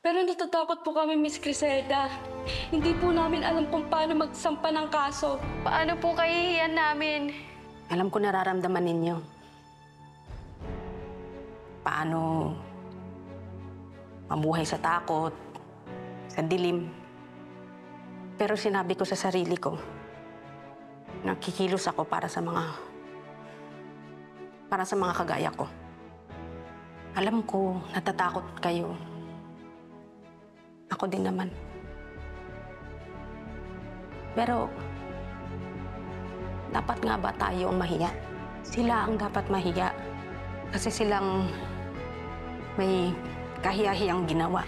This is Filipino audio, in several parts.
Pero natatakot po kami, Miss Criselda. Hindi po namin alam kung paano magsampa ng kaso. Paano po kahihiyan namin? Alam ko nararamdaman ninyo. Paano mabuhay sa takot, sa dilim. Pero sinabi ko sa sarili ko, nakikilos ako para sa mga kagaya ko. Alam ko, natatakot kayo. Ako din naman. Pero, dapat nga ba tayo ang mahiya? Sila ang dapat mahiya. Kasi silang may kahiya-hiyang ginawa.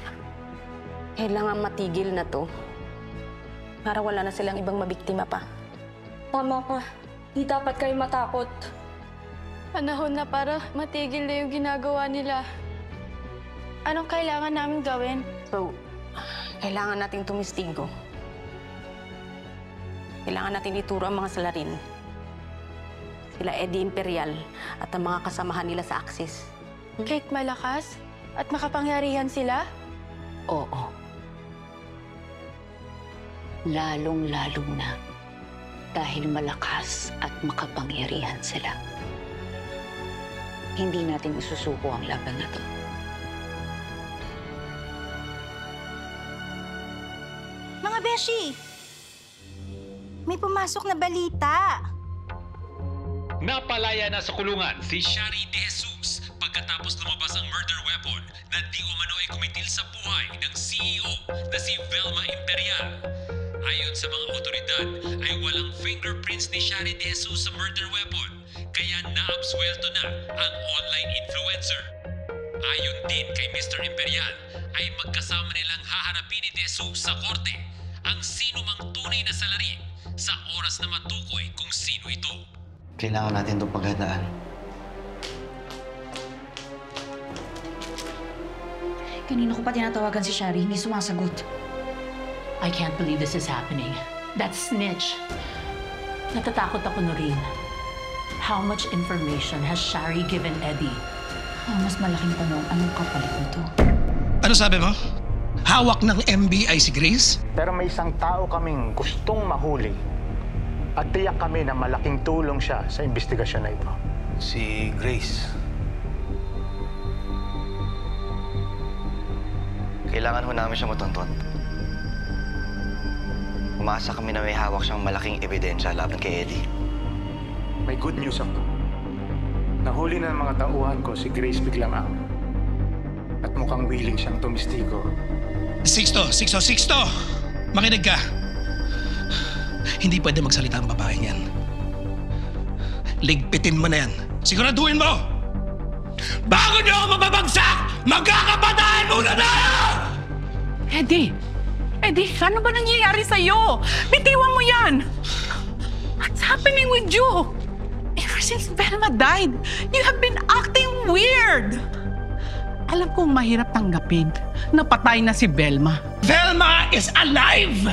Kailangan matigil na to para wala na silang ibang mabiktima pa. Tama ka. Di dapat kayo matakot. Panahon na para matigil na yung ginagawa nila. Anong kailangan namin gawin? So, kailangan nating tumistigo. Kailangan natin ituro ang mga salarin. Sila Eddie Imperial at ang mga kasamahan nila sa Axis. Kahit malakas at makapangyarihan sila? Oo. Lalong-lalo na dahil malakas at makapangyarihan sila. Hindi natin isusuko ang laban na to. Mga beshi! May pumasok na balita. Napalaya na sa kulungan si Shari De Jesus pagkatapos lumabas ang murder weapon na di umano ay kumitil sa buhay ng CEO na si Velma Imperial. Ayon sa mga otoridad ay walang fingerprints ni Shari De Jesus sa murder weapon kaya naabsuelto na ang online influencer. Ayon din kay Mr. Imperial ay magkasama nilang haharapin ni De Jesus sa korte ang sino mang tunay na salarin sa oras na matukoy kung sino ito. Kailangan natin itong paghandaan. Kanina ko pa tinatawagan si Shari, hindi sumasagot. I can't believe this is happening. That snitch. Natatakot ako, Noreen. How much information has Shari given Eddie? Ang mas malaking tanong, anong kapalit nito? Ano sabi mo? Hawak ng MBI si Grace? Pero may isang tao kaming gustong mahuli at tiyak kami na malaking tulong siya sa investigasyon na ito. Si Grace. Kailangan ho namin siya matonton. Umasa kami na may hawak siyang malaking ebidensya laban kay Eddie. May good news ako. Nahuli na ng mga tauhan ko si Grace Biglamang. At mukhang willing siyang tumistigo. Sixto! Makinig ka. Hindi pwede magsalita ang babaeng yan. Ligpitin mo na yan. Siguraduhin mo! Bago niyo ako mababagsak, magkakapatayan muna tayo! Eddie! Eddie, ano ba nangyayari sa'yo? Bitiwan mo yan! What's happening with you? Ever since Velma died, you have been acting weird! Alam kong mahirap tanggapin na patay na si Velma. Velma is alive!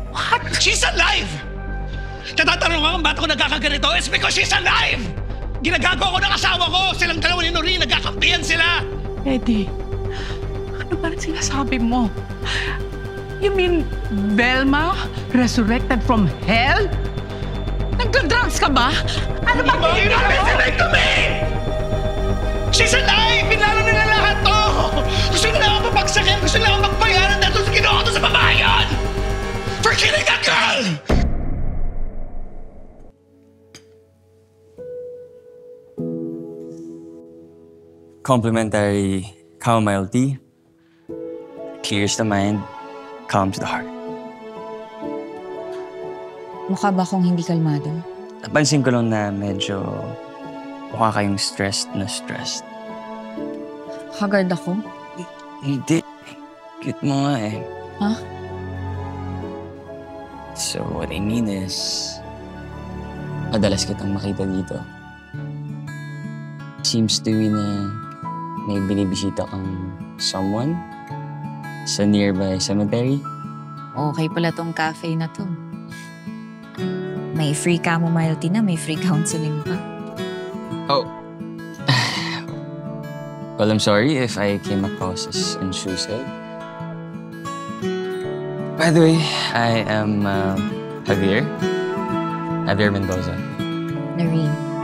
What? She's alive! Natatanong ako kung ba't ako nagkakaganito? It's because she's alive! Ginagago ako ng asawa ko! Silang dalawa ni Noreen, nagkakampihan sila! Eddie, ano ba rin sinasabi mo? You mean Velma resurrected from hell? Nagda-drugs ka ba? Ano ba? You're not listening to me! She's alive! Pinalo nila lahat to! Gusto nila ako mapagsakin! Gusto nila ako magbayaran dahil sa ginawa ko sa babayan! For killing a girl! Complimentary chamomile tea clears the mind, calms the heart. Mukha ba akong hindi kalmado? Napansin ko lang na medyo mukha kayong stressed na stressed. Haggard ako? Hindi. Cute mo nga eh. Ha? So what I mean is, madalas kitang makita dito. Seems to me na may binibisita kang someone sa nearby cemetery. Okay pala tong cafe na to. May free chamomile tea na, may free counseling pa. Oh. Well, I'm sorry if I came across as intrusive. By the way, I am Javier Mendoza. Noreen.